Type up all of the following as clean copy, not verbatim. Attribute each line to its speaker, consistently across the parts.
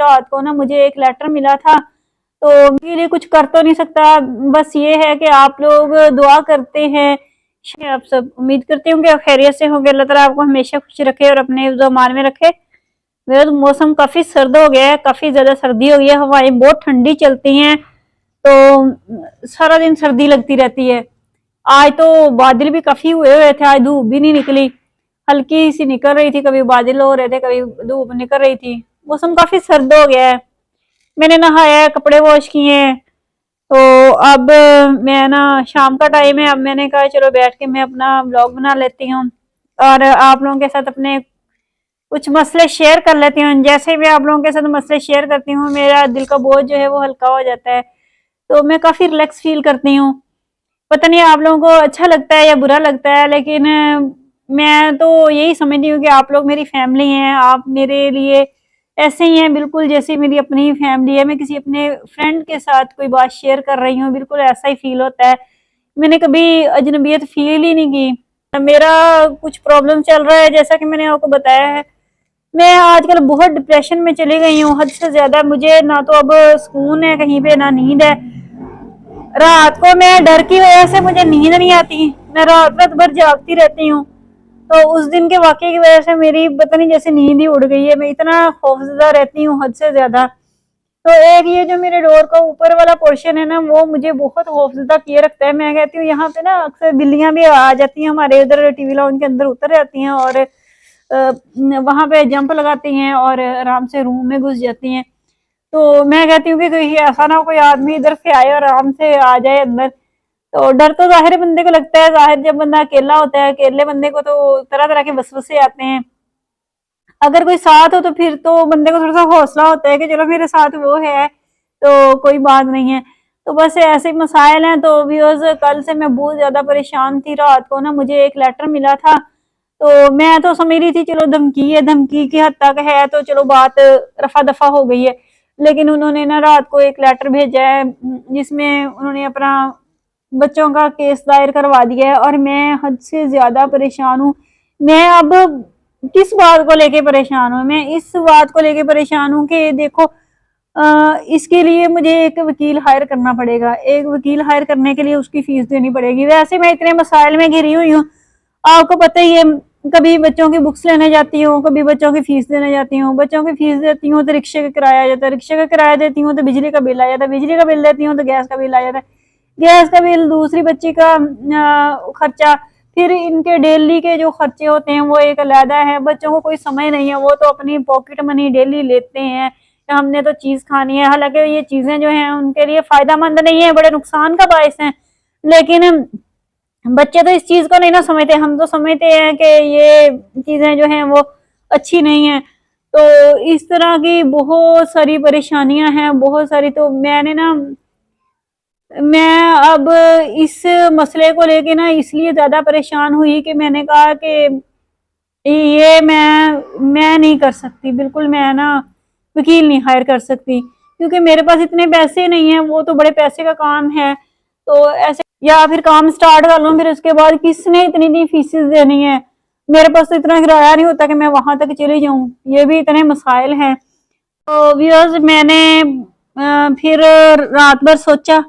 Speaker 1: रात को ना मुझे एक लेटर मिला था, तो मेरे लिए कुछ कर तो नहीं सकता, बस ये है कि आप लोग दुआ करते हैं। आप सब उम्मीद करती हूँ कि खैरियत से होंगे। अल्लाह ताला आपको हमेशा खुश रखे और अपने ज़मान में रखे। मेरा तो मौसम काफी सर्द हो गया है, काफी ज्यादा सर्दी हो गई है, हवाएं बहुत ठंडी चलती हैं, तो सारा दिन सर्दी लगती रहती है। आज तो बादल भी काफी हुए हुए थे, आज धूप भी नहीं निकली, हल्की सी निकल रही थी, कभी बादल हो रहे थे कभी धूप निकल रही थी। मौसम काफी सर्द हो गया है। मैंने नहाया, कपड़े वॉश किए, तो अब मैं ना शाम का टाइम है, अब मैंने कहा चलो बैठ के मैं अपना ब्लॉग बना लेती हूँ और आप लोगों के साथ अपने कुछ मसले शेयर कर लेती हूँ। जैसे भी आप लोगों के साथ मसले शेयर करती हूँ, मेरा दिल का बोझ जो है वो हल्का हो जाता है, तो मैं काफी रिलैक्स फील करती हूँ। पता नहीं आप लोगों को अच्छा लगता है या बुरा लगता है, लेकिन मैं तो यही समझती हूँ कि आप लोग मेरी फैमिली हैं, आप मेरे लिए ऐसे ही हैं बिल्कुल जैसे मेरी अपनी फैमिली है। मैं किसी अपने फ्रेंड के साथ कोई बात शेयर कर रही हूँ, बिल्कुल ऐसा ही फील होता है। मैंने कभी अजनबियत फील ही नहीं की। मेरा कुछ प्रॉब्लम चल रहा है, जैसा कि मैंने आपको बताया है। मैं आजकल बहुत डिप्रेशन में चली गई हूँ, हद से ज्यादा। मुझे ना तो अब सुकून है कहीं पे, ना नींद है। रात को मैं डर की वजह से मुझे नींद नहीं आती, मैं रात भर जागती रहती हूँ। तो उस दिन के वाकये की वजह से मेरी पता नहीं जैसे नींद ही उड़ गई है, मैं इतना खौफजदा रहती हूँ हद से ज्यादा। तो एक ये जो मेरे डोर का ऊपर वाला पोर्शन है ना, वो मुझे बहुत खौफजदा किए रखता है। मैं कहती हूँ यहाँ पे ना अक्सर बिल्लियां भी आ जाती हैं, हमारे उधर टीवी लाउंज के अंदर उतर जाती हैं और वहां पे जंप लगाती हैं और आराम से रूम में घुस जाती हैं। तो मैं कहती हूँ कि कहीं ऐसा ना कोई आदमी इधर से आए और आराम से आ जाए अंदर। तो डर तो जाहिर बंदे को लगता है, जाहिर जब बंदा अकेला होता है, अकेले बंदे को तो तरह तरह के वसवसे आते हैं। अगर कोई साथ हो तो फिर तो बंदे को थोड़ा सा हौसला होता है कि चलो मेरे साथ वो है तो कोई बात नहीं है। तो बस ऐसे मसाइल हैं। तो व्यूअर्स, कल से मैं बहुत ज्यादा परेशान थी। रात को ना मुझे एक लेटर मिला था, तो मैं तो समझ रही थी चलो धमकी है, धमकी की हद तक है तो चलो बात रफा दफा हो गई है। लेकिन उन्होंने ना रात को एक लेटर भेजा है जिसमें उन्होंने अपना बच्चों का केस दायर करवा दिया है और मैं हद से ज्यादा परेशान हूँ। मैं अब किस बात को लेके परेशान हूँ, मैं इस बात को लेके परेशान हूँ कि देखो इसके लिए मुझे एक वकील हायर करना पड़ेगा। एक वकील हायर करने के लिए उसकी फीस देनी पड़ेगी। वैसे मैं इतने मसाइल में घिरी हुई हूँ, आपको पता ही है। कभी बच्चों की बुक्स लेने जाती हूँ, कभी बच्चों की फीस देने जाती हूँ। बच्चों की फीस देती हूँ तो रिक्शे का किराया आ जाता है, रिक्शे का किराया देती हूँ तो बिजली का बिल आ जाता है, बिजली का बिल देती हूँ तो गैस का बिल आ जाता है, गैस का बिल, दूसरी बच्ची का खर्चा, फिर इनके डेली के जो खर्चे होते हैं वो एक अलग है। बच्चों को कोई समय नहीं है, वो तो अपनी पॉकेट मनी डेली लेते हैं, हमने तो चीज खानी है। हालांकि ये चीजें जो हैं उनके लिए फायदेमंद नहीं है, बड़े नुकसान का बायस है। लेकिन बच्चे तो इस चीज को नहीं ना समझते, हम तो समझते हैं कि ये चीजें जो हैं वो अच्छी नहीं है। तो इस तरह की बहुत सारी परेशानियां हैं, बहुत सारी। तो मैं अब इस मसले को लेके ना इसलिए ज्यादा परेशान हुई कि मैंने कहा कि ये मैं नहीं कर सकती, बिल्कुल मैं ना वकील नहीं हायर कर सकती, क्योंकि मेरे पास इतने पैसे नहीं है। वो तो बड़े पैसे का काम है, तो ऐसे या फिर काम स्टार्ट कर लूं, फिर उसके बाद किसने इतनी फीसेस देनी है। मेरे पास तो इतना किराया नहीं होता कि मैं वहां तक चली जाऊं, ये भी इतने मसाइल हैं। तो व्यूअर्स, मैंने फिर रात भर सोचा,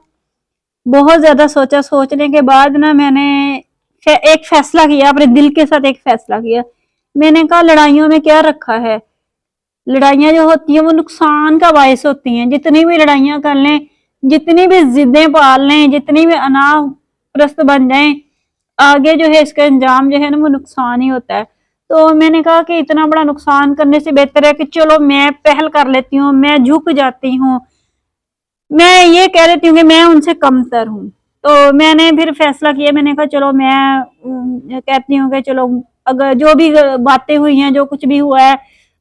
Speaker 1: बहुत ज्यादा सोचा। सोचने के बाद ना मैंने एक फैसला किया, अपने दिल के साथ एक फैसला किया। मैंने कहा लड़ाइयों में क्या रखा है, लड़ाइयां जो होती हैं वो नुकसान का बायस होती हैं। जितनी भी लड़ाइयां कर लें, जितनी भी जिद्दें पाल लें, जितनी भी अनाप्रस्त बन जाएं, आगे जो है इसका अंजाम जो है ना वो नुकसान ही होता है। तो मैंने कहा कि इतना बड़ा नुकसान करने से बेहतर है कि चलो मैं पहल कर लेती हूँ, मैं झुक जाती हूँ, मैं ये कह देती हूँ कि मैं उनसे कमतर हूँ। तो मैंने फिर फैसला किया, मैंने कहा चलो मैं कहती हूँ कि चलो अगर जो भी बातें हुई हैं, जो कुछ भी हुआ है,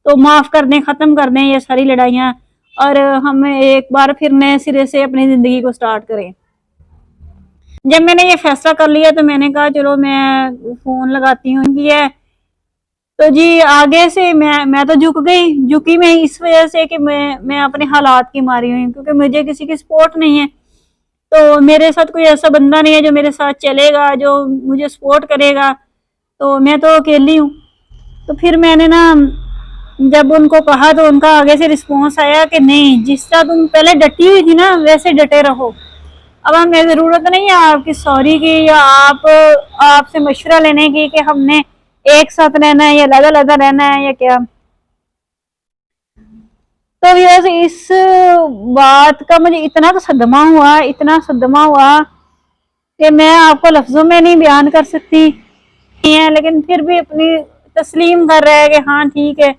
Speaker 1: तो माफ कर दें, खत्म कर दें ये सारी लड़ाइयाँ, और हम एक बार फिर नए सिरे से अपनी जिंदगी को स्टार्ट करें। जब मैंने ये फैसला कर लिया तो मैंने कहा चलो मैं फोन लगाती हूँ कि है। तो जी आगे से मैं तो झुकी मैं इस वजह से कि मैं अपने हालात की मारी हुई, क्योंकि मुझे किसी की सपोर्ट नहीं है। तो मेरे साथ कोई ऐसा बंदा नहीं है जो मेरे साथ चलेगा, जो मुझे सपोर्ट करेगा, तो मैं तो अकेली हूँ। तो फिर मैंने ना जब उनको कहा तो उनका आगे से रिस्पॉन्स आया कि नहीं, जिस तरह तुम पहले डटी हुई थी ना वैसे डटे रहो। अब हमें ज़रूरत नहीं है आपकी सॉरी की या आप आपसे मशवरा लेने की कि हमने एक साथ रहना है या अलग अलग रहना है या क्या। तो यस, इस बात का मुझे इतना सदमा हुआ, इतना सदमा हुआ कि मैं आपको लफ्ज़ों में नहीं बयान कर सकती है, लेकिन फिर भी अपनी तस्लीम कर रहा है कि हाँ ठीक है,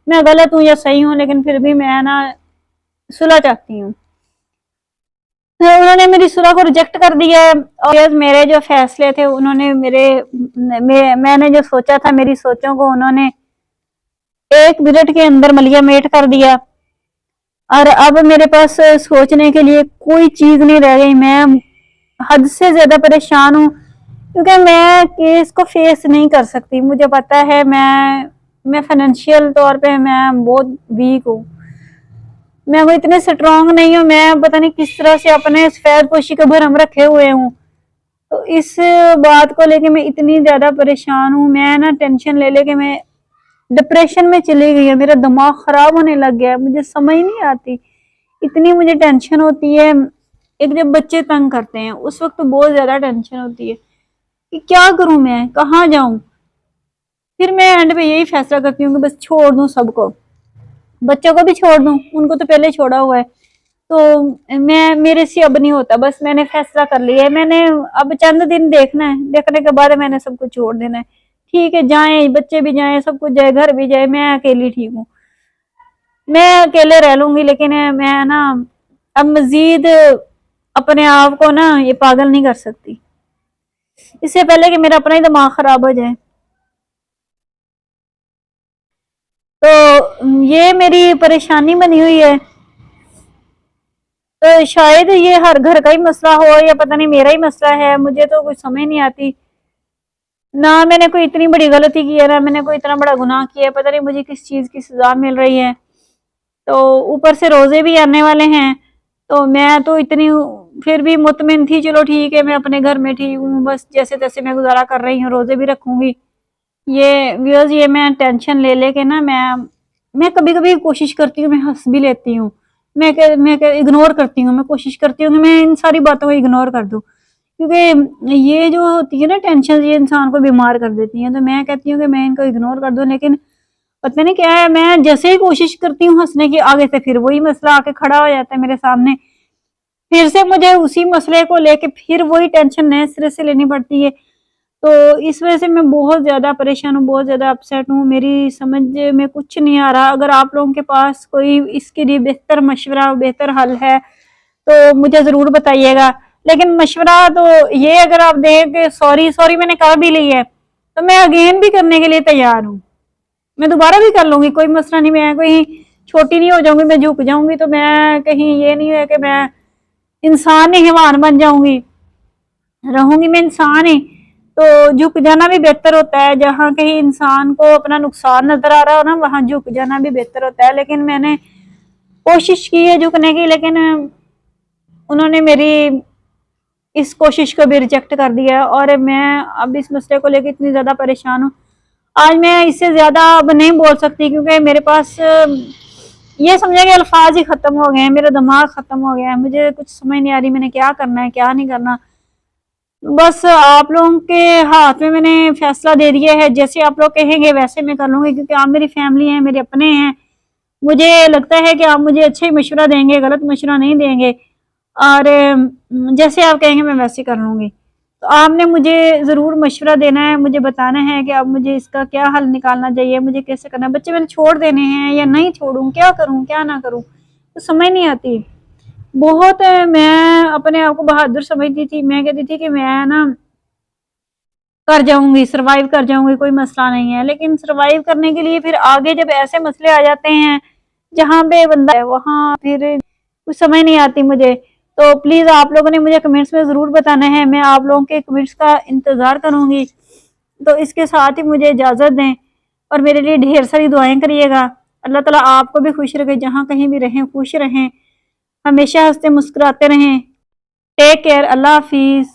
Speaker 1: मैं गलत हूँ या सही हूँ, लेकिन फिर भी मैं ना सुलह चाहती हूँ। उन्होंने मेरी सुलह को रिजेक्ट कर दिया है और मेरे जो फैसले थे उन्होंने मैंने जो सोचा था, मेरी सोचों को उन्होंने 1 मिनट के अंदर मलिया-मेट कर दिया और अब मेरे पास सोचने के लिए कोई चीज नहीं रह गई। मैं हद से ज्यादा परेशान हूँ क्योंकि मैं केस को फेस नहीं कर सकती। मुझे पता है मैं फाइनेंशियल तौर पे मैं बहुत वीक हूँ, मैं वो इतने स्ट्रांग नहीं हूँ। मैं पता नहीं किस तरह से अपने सफेद पोशी का भरम रखे हुए हूँ। तो इस बात को लेके मैं इतनी ज्यादा परेशान हूँ, मैं ना टेंशन ले लेके मैं डिप्रेशन में चली गई है। मेरा दिमाग खराब होने लग गया है, मुझे समझ नहीं आती, इतनी मुझे टेंशन होती है। एक जब बच्चे तंग करते हैं उस वक्त तो बहुत ज्यादा टेंशन होती है कि क्या करूं, मैं कहाँ जाऊं। फिर मैं एंड पे यही फैसला करती हूँ कि बस छोड़ दूं सबको, बच्चों को भी छोड़ दूं, उनको तो पहले छोड़ा हुआ है। तो मैं मेरे से अब नहीं होता, बस मैंने फैसला कर लिया है। मैंने अब चंद दिन देखना है, देखने के बाद मैंने सब कुछ छोड़ देना है। ठीक है, जाएं बच्चे भी जाएं, सब कुछ जाए, घर भी जाए, मैं अकेली ठीक हूँ, मैं अकेले रह लूंगी। लेकिन मैं ना अब मजीद अपने आप को ना ये पागल नहीं कर सकती, इससे पहले कि मेरा अपना ही दिमाग खराब हो जाए। तो ये मेरी परेशानी बनी हुई है। तो शायद ये हर घर का ही मसला हो या पता नहीं मेरा ही मसला है, मुझे तो कुछ समझ नहीं आती। ना मैंने कोई इतनी बड़ी गलती की है, ना मैंने कोई इतना बड़ा गुनाह किया है, पता नहीं मुझे किस चीज की सजा मिल रही है। तो ऊपर से रोजे भी आने वाले हैं, तो मैं तो इतनी फिर भी मुतमिन थी, चलो ठीक है मैं अपने घर में ठीक हूँ, बस जैसे तैसे मैं गुजारा कर रही हूँ, रोजे भी रखूंगी। ये व्यूअर्स, ये मैं टेंशन ले लेके ना मैं कभी कभी कोशिश करती हूँ, मैं हंस भी लेती हूँ, मैं इग्नोर करती हूँ, मैं कोशिश करती हूँ कि मैं इन सारी बातों को इग्नोर कर दूँ, क्योंकि ये जो होती है ना टेंशन, ये इंसान को बीमार कर देती है। तो मैं कहती हूँ कि मैं इनको इग्नोर कर दूँ, लेकिन पता नहीं क्या है, मैं जैसे ही कोशिश करती हूँ हंसने की, आगे से फिर वही मसला आके खड़ा हो जाता है मेरे सामने। फिर से मुझे उसी मसले को लेके फिर वही टेंशन नए सिरे से लेनी पड़ती है। तो इस वजह से मैं बहुत ज़्यादा परेशान हूँ, बहुत ज़्यादा अपसेट हूँ, मेरी समझ में कुछ नहीं आ रहा। अगर आप लोगों के पास कोई इसके लिए बेहतर मशवरा, बेहतर हल है तो मुझे ज़रूर बताइएगा। लेकिन मशवरा तो ये अगर आप दें कि सॉरी सॉरी मैंने कर भी ली है, तो मैं अगेन भी करने के लिए तैयार हूँ, मैं दोबारा भी कर लूंगी, कोई मसला नहीं। मैं कहीं छोटी नहीं हो जाऊंगी, मैं झुक जाऊंगी तो मैं कहीं ये नहीं है कि मैं इंसान ही हैवान बन जाऊंगी, रहूंगी मैं इंसान ही। तो झुक जाना भी बेहतर होता है, जहाँ कहीं इंसान को अपना नुकसान नजर आ रहा हो ना, वहां झुक जाना भी बेहतर होता है। लेकिन मैंने कोशिश की है झुकने की, लेकिन उन्होंने मेरी इस कोशिश को भी रिजेक्ट कर दिया और मैं अब इस मसले को लेकर इतनी ज्यादा परेशान हूँ। आज मैं इससे ज्यादा अब नहीं बोल सकती क्योंकि मेरे पास ये समझे कि अल्फाज ही खत्म हो गए हैं, मेरा दिमाग खत्म हो गया है, मुझे कुछ समझ नहीं आ रही मैंने क्या करना है क्या नहीं करना। बस आप लोगों के हाथ में मैंने फैसला दे दिया है, जैसे आप लोग कहेंगे वैसे मैं कर लूंगी, क्योंकि आप मेरी फैमिली है, मेरे अपने हैं। मुझे लगता है कि आप मुझे अच्छा ही मशवरा देंगे, गलत मशवरा नहीं देंगे, और जैसे आप कहेंगे मैं वैसे कर लूंगी। तो आपने मुझे ज़रूर मशवरा देना है, मुझे बताना है कि अब मुझे इसका क्या हल निकालना चाहिए, मुझे कैसे करना है। बच्चे मैंने छोड़ देने हैं या नहीं छोड़ूं, क्या करूं क्या ना करूं, तो समझ नहीं आती। बहुत मैं अपने आप को बहादुर समझती थी, मैं कहती थी कि मैं ना कर जाऊंगी, सरवाइव कर जाऊंगी, कोई मसला नहीं है। लेकिन सरवाइव करने के लिए फिर आगे जब ऐसे मसले आ जाते हैं जहाँ पे बंदा है, वहां फिर कुछ समझ नहीं आती मुझे। तो प्लीज आप लोगों ने मुझे कमेंट्स में जरूर बताना है, मैं आप लोगों के कमेंट्स का इंतजार करूंगी। तो इसके साथ ही मुझे इजाजत दें और मेरे लिए ढेर सारी दुआएं करिएगा। अल्लाह ताला आपको भी खुश रखे, जहाँ कहीं भी रहें खुश रहें, हमेशा हंसते मुस्कुराते रहें। टेक केयर, अल्लाह हाफिज।